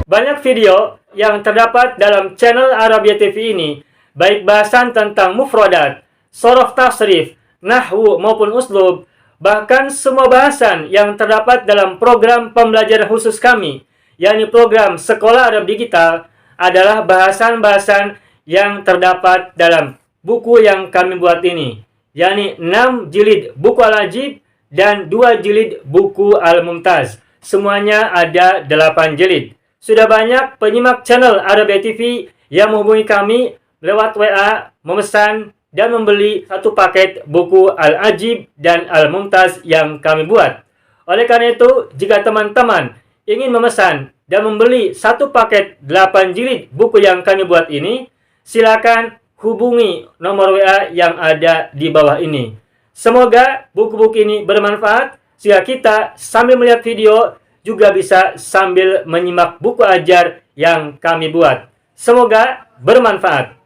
Banyak video yang terdapat dalam channel Arabia TV ini, baik bahasan tentang mufradat, sorof tasrif, nahwu maupun uslub, bahkan semua bahasan yang terdapat dalam program pembelajaran khusus kami, yakni program Sekolah Arab Digital, adalah bahasan-bahasan yang terdapat dalam buku yang kami buat ini, yakni 6 jilid buku Al-Ajib dan 2 jilid buku Al-Mumtaz. Semuanya ada 8 jilid. Sudah banyak penyimak channel Arabia TV yang menghubungi kami lewat WA, memesan dan membeli satu paket buku Al-Ajib dan Al-Mumtaz yang kami buat. Oleh karena itu, jika teman-teman ingin memesan dan membeli satu paket 8 jilid buku yang kami buat ini, silakan hubungi nomor WA yang ada di bawah ini. Semoga buku-buku ini bermanfaat sehingga kita sambil melihat video juga bisa sambil menyimak buku ajar yang kami buat. Semoga bermanfaat.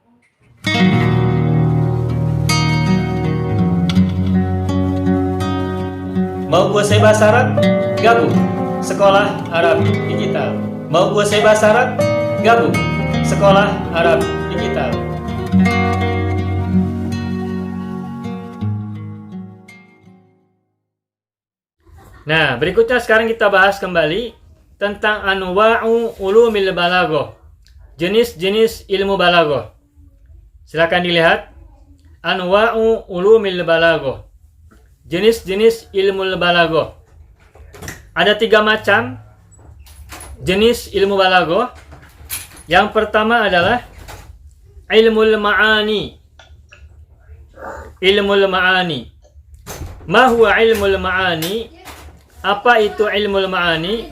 Mau kuasai bahasa Arab? Gabung Sekolah Arab Digital. Mau kuasai bahasa Arab? Gabung Sekolah Arab Digital. Nah, berikutnya sekarang kita bahas kembali tentang anwa'u ulumil balaghah. Jenis-jenis ilmu balaghah. Silakan dilihat. Anwa'u ulumil balaghah. Jenis-jenis ilmu balaghah. Ada 3 macam jenis ilmu balaghah. Yang pertama adalah ilmul ma'ani. Ilmul ma'ani. Ma huwa ilmul ma'ani? Apa itu ilmul ma'ani?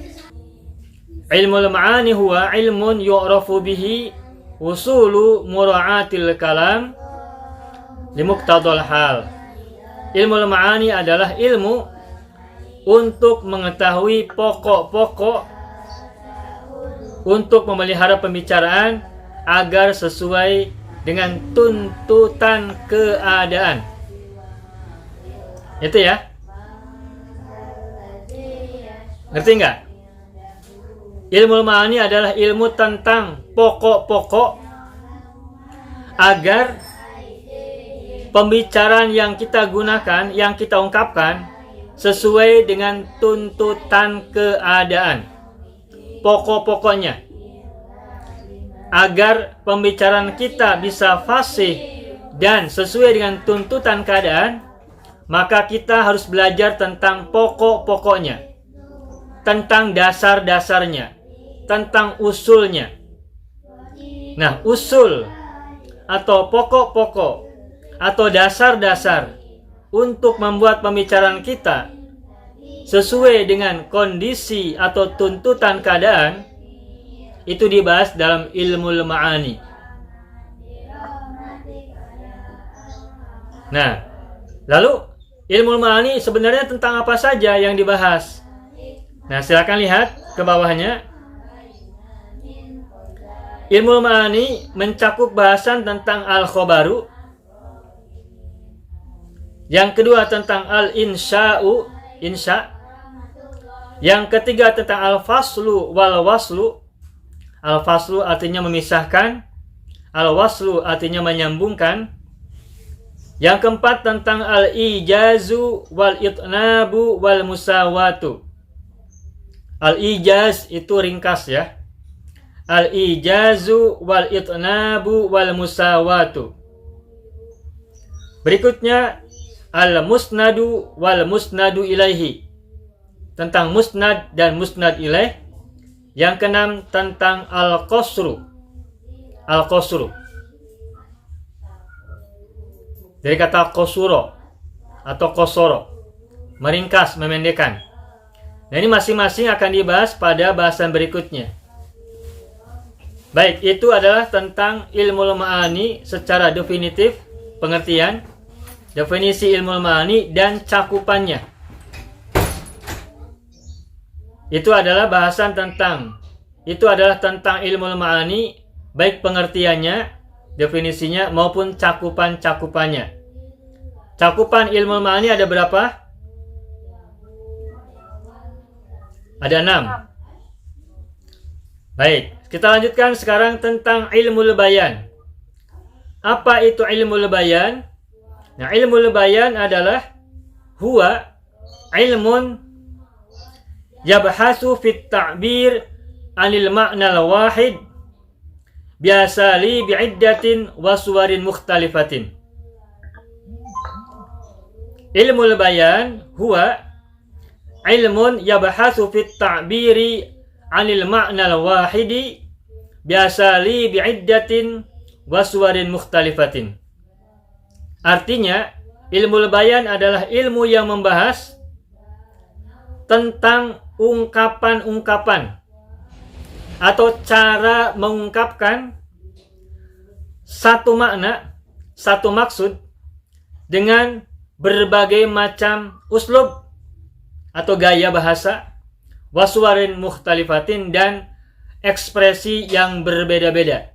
Ilmul ma'ani huwa ilmun yu'rafu bihi usulu mura'atil kalam limuqtadal hal. Ilmul ma'ani adalah ilmu untuk mengetahui pokok-pokok untuk memelihara pembicaraan agar sesuai dengan tuntutan keadaan. Itu ya. Ngerti nggak? Ilmu ma'ani adalah ilmu tentang pokok-pokok agar pembicaraan yang kita gunakan, yang kita ungkapkan sesuai dengan tuntutan keadaan. Pokok-pokoknya. Agar pembicaraan kita bisa fasih dan sesuai dengan tuntutan keadaan, maka kita harus belajar tentang pokok-pokoknya. Tentang dasar-dasarnya, tentang usulnya. Nah, usul atau pokok-pokok atau dasar-dasar untuk membuat pembicaraan kita sesuai dengan kondisi atau tuntutan keadaan itu dibahas dalam ilmu ma'ani. Nah, lalu ilmu ma'ani sebenarnya tentang apa saja yang dibahas? Nah, silakan lihat ke bawahnya. Ilmu ma'ani mencakup bahasan tentang al-khobaru. Yang kedua tentang al-insya'u, insya. Yang ketiga tentang al-faslu wal waslu. Al-faslu artinya memisahkan. Al-waslu artinya menyambungkan. Yang keempat tentang al-ijazu wal itnabu wal musawatu. Al-ijaz itu ringkas ya. Al-ijazu wal itnabu wal musawatu. Berikutnya al-musnadu wal musnadu ilaihi. Tentang musnad dan musnad ilaih. Yang keenam tentang al-qasru. Al-qasru dari kata qasuro atau qasoro, meringkas, memendekkan. Nah, ini masing-masing akan dibahas pada bahasan berikutnya. Baik, itu adalah tentang ilmu ma'ani secara definitif, pengertian, definisi ilmu ma'ani dan cakupannya. Itu adalah tentang ilmu ma'ani, baik pengertiannya, definisinya maupun cakupan-cakupannya. Cakupan ilmu ma'ani ada berapa? Ada 6. Baik, kita lanjutkan sekarang tentang ilmu bayan. Apa itu ilmu bayan? Nah, ilmu bayan adalah huwa ilmun yabhasu fit ta'bir anil ma'na al-wahid biasa li bi'iddatin wa suwarin mukhtalifatin. Ilmu bayan huwa ilmun yabhasu fit ta'biri anil ma'na al-wahidi biasa li bi'iddatin wa suwarin mukhtalifatin. Artinya, ilmu bayan adalah ilmu yang membahas tentang ungkapan-ungkapan atau cara mengungkapkan satu makna, satu maksud dengan berbagai macam uslub atau gaya bahasa, waswarin mukhtalifatin, dan ekspresi yang berbeda-beda.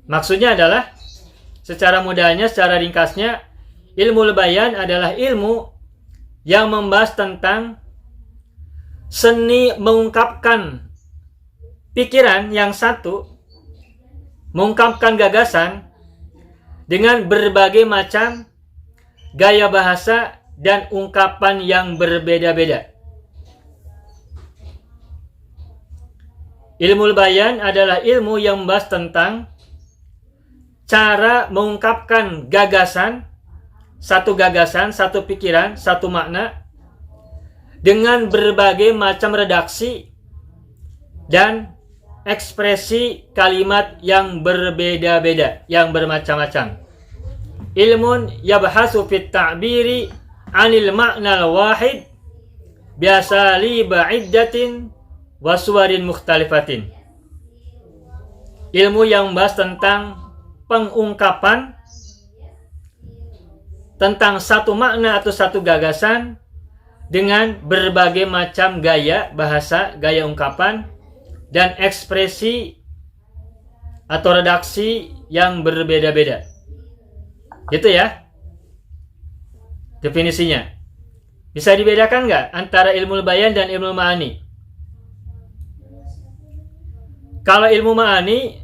Maksudnya adalah, secara mudahnya, secara ringkasnya, ilmu bayan adalah ilmu yang membahas tentang seni mengungkapkan pikiran yang satu, mengungkapkan gagasan dengan berbagai macam gaya bahasa dan ungkapan yang berbeda-beda. Ilmu bayan adalah ilmu yang membahas tentang cara mengungkapkan gagasan, satu pikiran, satu makna, dengan berbagai macam redaksi dan ekspresi kalimat yang berbeda-beda, yang bermacam-macam. Ilmun yabhasu fit ta'biri anil ma'na al-wahid biasa li ba'iddatin wa suwarin mukhtalifatin. Ilmu yang membahas tentang pengungkapan tentang satu makna atau satu gagasan dengan berbagai macam gaya bahasa, gaya ungkapan, dan ekspresi atau redaksi yang berbeda-beda. Gitu ya definisinya. Bisa dibedakan nggak antara ilmu bayan dan ilmu ma'ani? Kalau ilmu ma'ani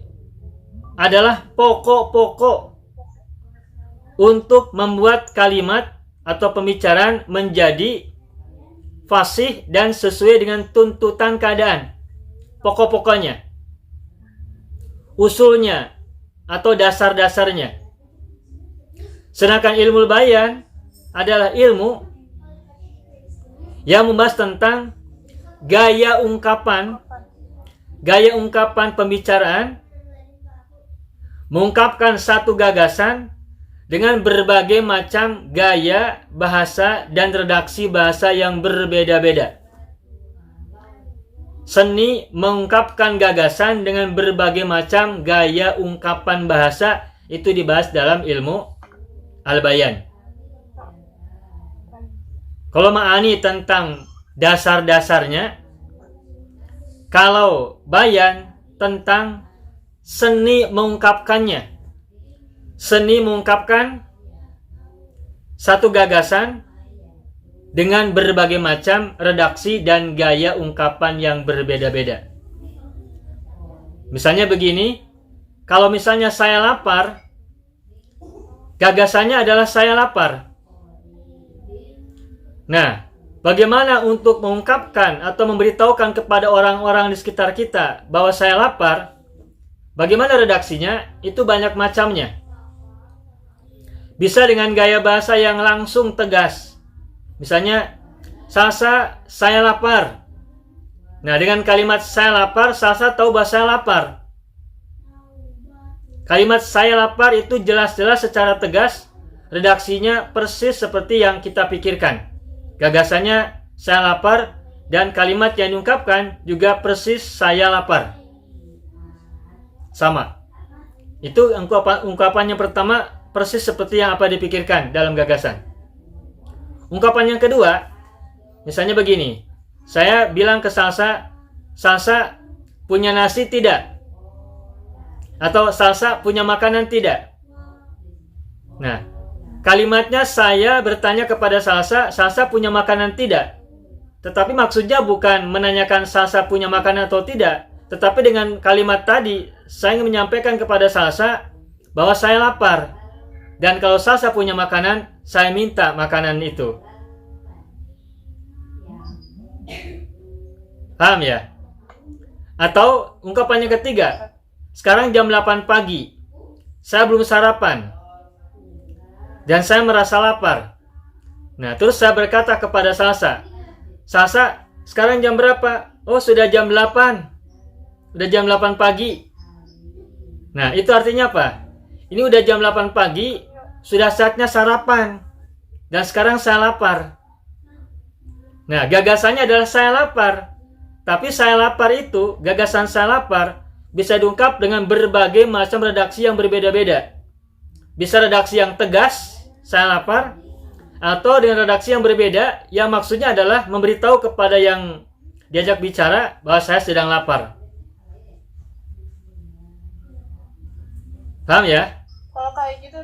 adalah pokok-pokok untuk membuat kalimat atau pembicaraan menjadi fasih dan sesuai dengan tuntutan keadaan. Pokok-pokoknya, usulnya atau dasar-dasarnya. Sedangkan ilmu bayan adalah ilmu yang membahas tentang gaya ungkapan pembicaraan, mengungkapkan satu gagasan dengan berbagai macam gaya bahasa dan redaksi bahasa yang berbeda-beda. Seni mengungkapkan gagasan dengan berbagai macam gaya ungkapan bahasa itu dibahas dalam ilmu al-bayan. Kalau ma'ani tentang dasar-dasarnya, kalau bayan tentang seni mengungkapkannya. Seni mengungkapkan satu gagasan dengan berbagai macam redaksi dan gaya ungkapan yang berbeda-beda. Misalnya begini, kalau misalnya saya lapar, gagasannya adalah saya lapar. Nah, bagaimana untuk mengungkapkan atau memberitahukan kepada orang-orang di sekitar kita bahwa saya lapar? Bagaimana redaksinya? Itu banyak macamnya. Bisa dengan gaya bahasa yang langsung tegas. Misalnya, Salsa, saya lapar. Nah, dengan kalimat saya lapar, Salsa tahu bahwa saya lapar. Kalimat saya lapar itu jelas-jelas secara tegas, redaksinya persis seperti yang kita pikirkan. Gagasannya saya lapar, dan kalimat yang diungkapkan juga persis saya lapar. Sama. Itu ungkapan yang pertama persis seperti yang apa dipikirkan dalam gagasan. Ungkapan yang kedua, misalnya begini. Saya bilang ke Salsa, Salsa punya nasi tidak? Atau Salsa punya makanan tidak? Nah, kalimatnya saya bertanya kepada Salsa, Salsa punya makanan tidak? Tetapi maksudnya bukan menanyakan Salsa punya makanan atau tidak. Tetapi dengan kalimat tadi, saya ingin menyampaikan kepada Salsa bahwa saya lapar. Dan kalau Salsa punya makanan, saya minta makanan itu. Paham ya? Atau ungkapan yang ketiga, sekarang jam 8 pagi, saya belum sarapan, dan saya merasa lapar. Nah, terus saya berkata kepada Salsa, Salsa, sekarang jam berapa? Oh, sudah jam 8. Udah jam 8 pagi. Nah, itu artinya apa? Ini udah jam 8 pagi, sudah saatnya sarapan. Dan sekarang saya lapar. Nah, gagasannya adalah saya lapar. Tapi saya lapar itu, gagasan saya lapar, bisa diungkap dengan berbagai macam redaksi yang berbeda-beda. Bisa redaksi yang tegas, saya lapar, atau dengan redaksi yang berbeda, yang maksudnya adalah memberitahu kepada yang diajak bicara bahwa saya sedang lapar. Paham ya? Kalau kayak gitu,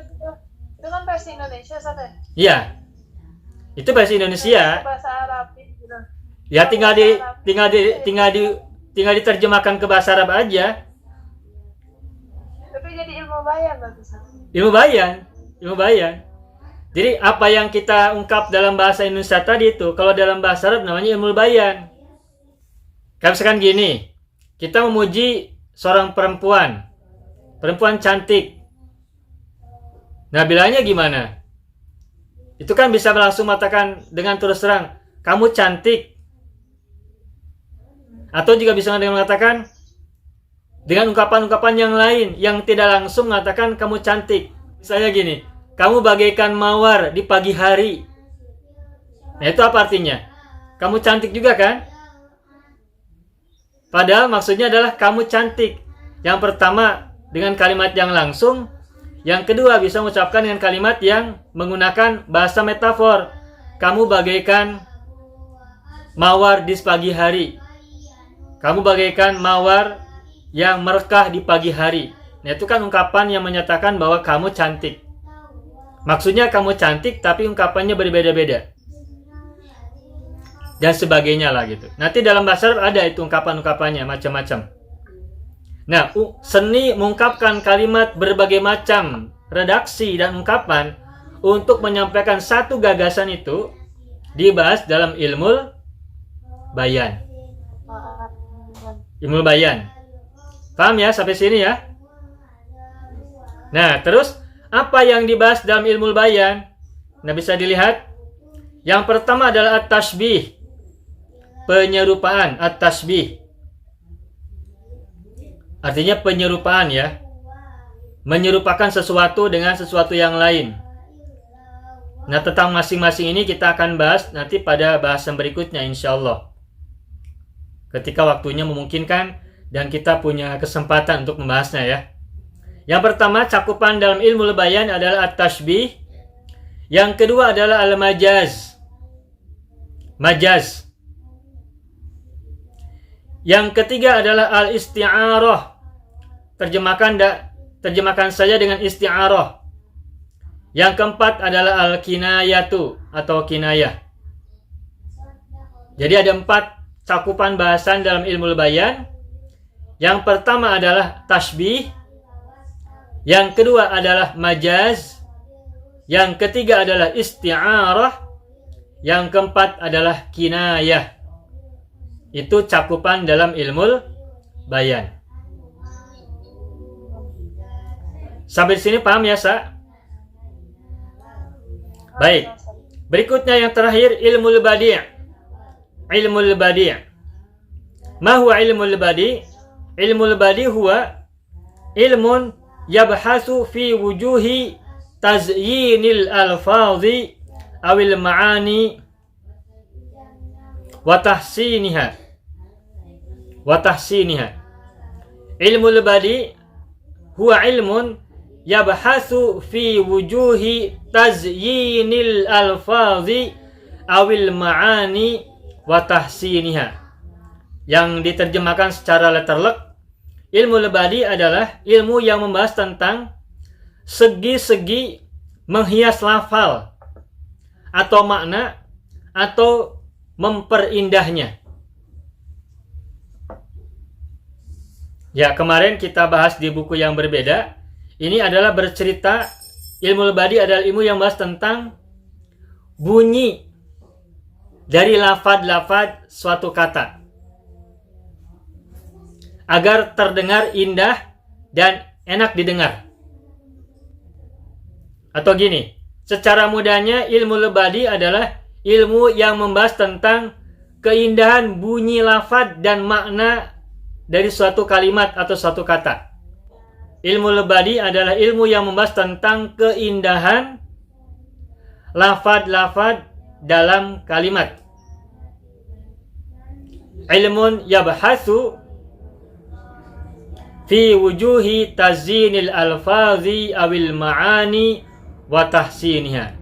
itu kan versi Indonesia, Sate? Iya. Itu bahasa Indonesia. Bahasa Arab gitu. Ya tinggal diterjemahkan ke bahasa Arab aja. Tapi jadi ilmu bayan berarti, Sate? Ilmu bayan. Jadi apa yang kita ungkap dalam bahasa Indonesia tadi itu, kalau dalam bahasa Arab namanya ilmu bayan. Kayak misalkan gini, kita memuji seorang perempuan cantik. Nah, bilangnya gimana? Itu kan bisa langsung mengatakan dengan terus terang, kamu cantik. Atau juga bisa dengan mengatakan dengan ungkapan-ungkapan yang lain yang tidak langsung mengatakan kamu cantik. Misalnya gini, kamu bagaikan mawar di pagi hari. Nah, itu apa artinya? Kamu cantik juga kan? Padahal maksudnya adalah kamu cantik. Yang pertama dengan kalimat yang langsung, yang kedua bisa mengucapkan dengan kalimat yang menggunakan bahasa metafor. Kamu bagaikan mawar di pagi hari. Kamu bagaikan mawar yang merekah di pagi hari. Nah, itu kan ungkapan yang menyatakan bahwa kamu cantik. Maksudnya kamu cantik, tapi ungkapannya berbeda-beda. Dan sebagainya lah gitu. Nanti dalam bahasa Arab ada itu ungkapan-ungkapannya, macam-macam. Nah, seni mengungkapkan kalimat berbagai macam redaksi dan ungkapan untuk menyampaikan satu gagasan itu dibahas dalam ilmu bayan. Ilmu bayan. Paham ya sampai sini ya? Nah, terus apa yang dibahas dalam ilmu bayan? Nah, bisa dilihat. Yang pertama adalah at-tashbih. Penyerupaan, at-tashbih. Artinya penyerupaan ya. Menyerupakan sesuatu dengan sesuatu yang lain. Nah, tentang masing-masing ini kita akan bahas nanti pada bahasan berikutnya insyaallah. Ketika waktunya memungkinkan dan kita punya kesempatan untuk membahasnya ya. Yang pertama, cakupan dalam ilmu bayan adalah at-tashbih. Yang kedua adalah al-majaz. Majaz. Yang ketiga adalah al-isti'arah. Terjemahkan saja dengan isti'arah. Yang keempat adalah al-kinayatu atau kinayah. Jadi ada 4 cakupan bahasan dalam ilmu bayan. Yang pertama adalah tashbih. Yang kedua adalah majaz. Yang ketiga adalah isti'arah. Yang keempat adalah kinayah. Itu cakupan dalam ilmu bayan. Sampai di sini paham ya, Sa? Baik. Berikutnya yang terakhir ilmu badi'. Ilmu badi'. Ma huwa ilmu badi'? Ilmu badi' huwa ilmun yabhasu fi wujuhi tazyinil alfazi awil ma'ani wa tahsiniha. Ilmu badi' huwa ilmun yabhasu fi wujuhi tazyinil alfazi awil ma'ani wa tahsiniha. Yang diterjemahkan secara letterlek, ilmu badi' adalah ilmu yang membahas tentang segi-segi menghias lafal atau makna atau memperindahnya. Ya, kemarin kita bahas di buku yang berbeda. Ini adalah bercerita, ilmu badi adalah ilmu yang bahas tentang bunyi dari lafad-lafad suatu kata agar terdengar indah dan enak didengar. Atau gini, secara mudahnya ilmu lebadi adalah ilmu yang membahas tentang keindahan bunyi lafad dan makna dari suatu kalimat atau suatu kata. Ilmu lebadi adalah ilmu yang membahas tentang keindahan lafad-lafad dalam kalimat. Ilmun yabhatsu fi wujuhi tazinil alfazi awil ma'ani wa tahsiniha.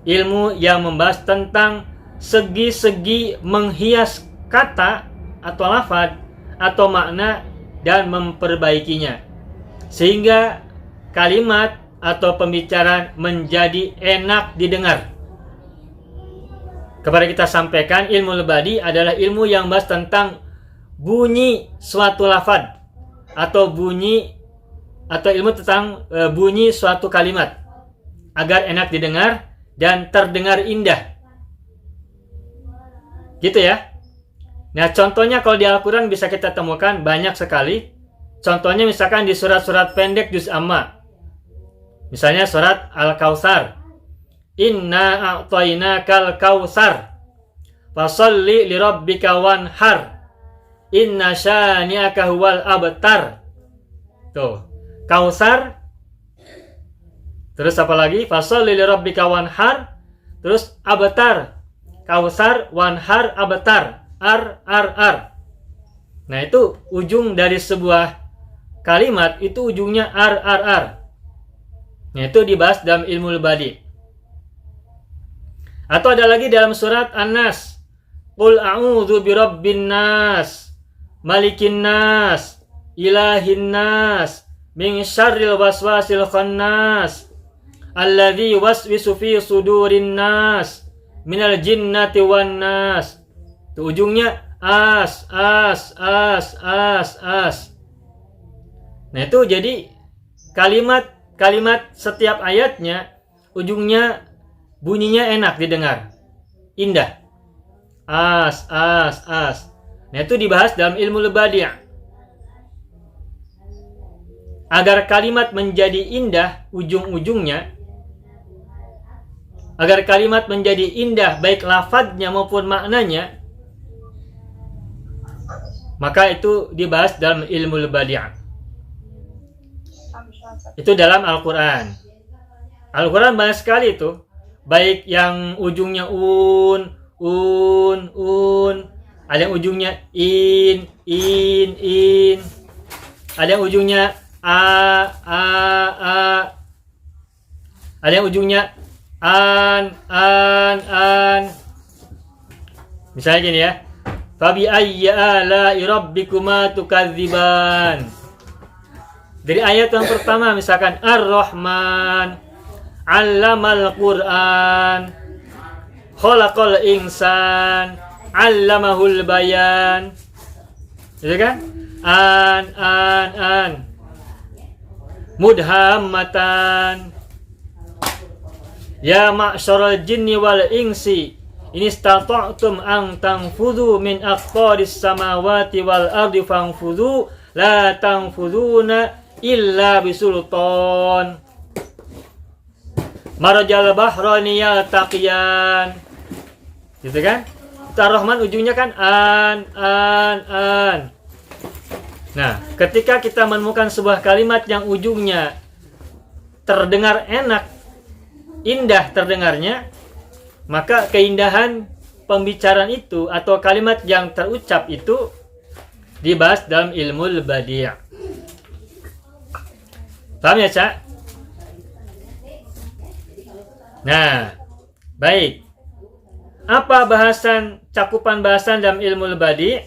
Ilmu yang membahas tentang segi-segi menghias kata atau lafaz atau makna dan memperbaikinya sehingga kalimat atau pembicaraan menjadi enak didengar. Kepada kita sampaikan, ilmu lebadi adalah ilmu yang membahas tentang bunyi suatu lafaz atau ilmu tentang bunyi suatu kalimat agar enak didengar dan terdengar indah. Gitu ya. Nah, contohnya kalau di Al-Quran bisa kita temukan banyak sekali. Contohnya misalkan di surat-surat pendek juz amma. Misalnya surat Al-Kautsar. Inna a'tainakal kautsar. Fasholli lirabbika wanhar. Inna syani'aka huwal abtar. Tuh, Kautsar. Terus apa lagi? Fasholli lirabbika wanhar. Terus abtar. Kautsar, wanhar, abtar. Ar. Nah, itu ujung dari sebuah kalimat itu ujungnya ar. Nah, itu dibahas dalam ilmu lebadi. Atau ada lagi dalam surat An-Nas. Qul a'udzu birabbin nas, malikin nas, ilahin nas, min syarril waswasil khannas, alladzi waswisu fi sudurin nas, minal jinnati wan nas. Itu ujungnya as. Nah, itu jadi kalimat setiap ayatnya ujungnya bunyinya enak didengar, indah. As. Nah, itu dibahas dalam ilmu lebadi. Agar kalimat menjadi indah ujung-ujungnya, agar kalimat menjadi indah baik lafadznya maupun maknanya, maka itu dibahas dalam ilmu lebadi. Itu dalam Al-Quran. Al-Quran banyak sekali itu. Baik yang ujungnya un. Ada yang ujungnya in. Ada yang ujungnya a. Ada yang ujungnya an. Misalnya gini ya. Fabi ayyi ala'i rabbikuma tukadziban. Dari ayat yang pertama misalkan Ar-Rahman 'allamal Qur'an, khalaqal insan, 'allamahul bayan. Gitu kan? An. Mudhammatan. Ya ma'syaral jinni wal insi, in istata'tum an tanfudhu min aqtaris samawati wal ardi fanfudhu la tanfudhuna illa bisultan. Marajal bahrani yaltaqiyan. Gitu kan? Ar-Rahman ujungnya kan an. Nah, ketika kita menemukan sebuah kalimat yang ujungnya terdengar enak, indah terdengarnya, maka keindahan pembicaraan itu atau kalimat yang terucap itu dibahas dalam ilmu lebadi'. Paham ya, Cak? Nah, baik. Apa cakupan bahasan dalam ilmu lebadi'?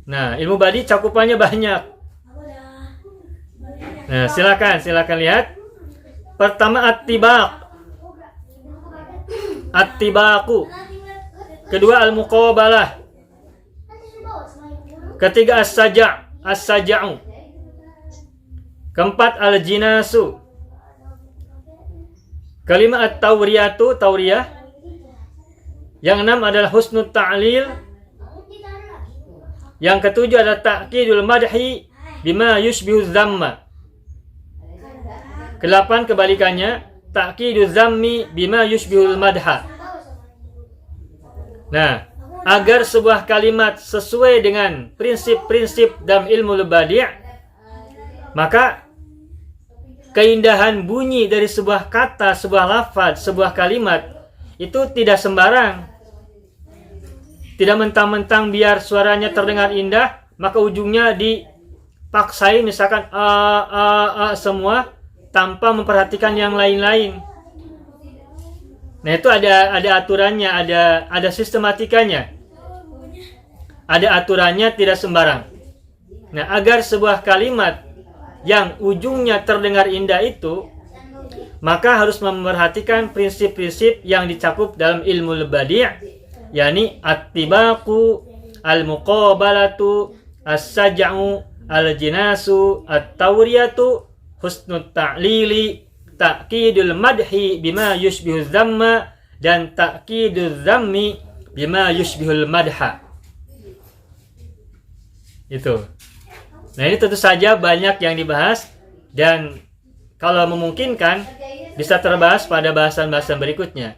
Nah, ilmu badi cakupannya banyak. Nah, silakan lihat. Pertama at-tibaqu. Kedua al-muqabalah. Ketiga as-saja'u. Keempat, al-jinasu. Kelima, at-tawriyatu, tawriyah. Yang enam adalah husnul ta'lil. Yang ketujuh adalah ta'kidul madhi bima yushbihu dhamma. Kedelapan, kebalikannya, ta'kidul dhammi bima yushbihul madha. Nah, agar sebuah kalimat sesuai dengan prinsip-prinsip dalam ilmu badi', maka keindahan bunyi dari sebuah kata, sebuah lafaz, sebuah kalimat itu tidak sembarang. Tidak mentang-mentang biar suaranya terdengar indah, maka ujungnya dipaksain misalkan semua tanpa memperhatikan yang lain-lain. Nah, itu ada aturannya, ada sistematikanya. Ada aturannya, tidak sembarang. Nah, agar sebuah kalimat yang ujungnya terdengar indah itu, maka harus memperhatikan prinsip-prinsip yang dicakup dalam ilmu badi', yakni at-tibaqu, al-muqabalatu, as-saj'u, al-jinasu, at-tawriyatu, husnul ta'lili, ta'kidul madhi bima yushbihu dhamma, dan ta'kidul dhammi bima yushbihul madha. Itu. Nah, ini tentu saja banyak yang dibahas, dan kalau memungkinkan bisa terbahas pada bahasan-bahasan berikutnya.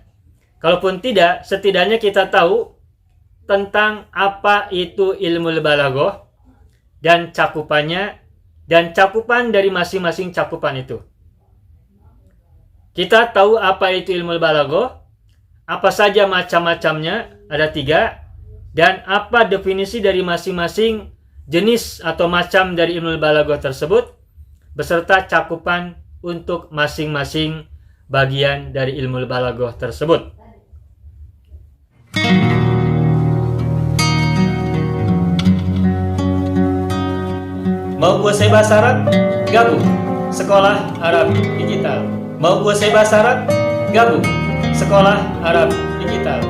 Kalaupun tidak, setidaknya kita tahu tentang apa itu ilmu balaghah dan cakupannya, dan cakupan dari masing-masing cakupan itu. Kita tahu apa itu ilmu balaghah, apa saja macam-macamnya, ada 3, dan apa definisi dari masing-masing jenis atau macam dari ilmu balaghah tersebut, beserta cakupan untuk masing-masing bagian dari ilmu balaghah tersebut. Mau kuasai bahasa Arab? Gabung Sekolah Arab Digital. Mau kuasai bahasa Arab? Gabung Sekolah Arab Digital.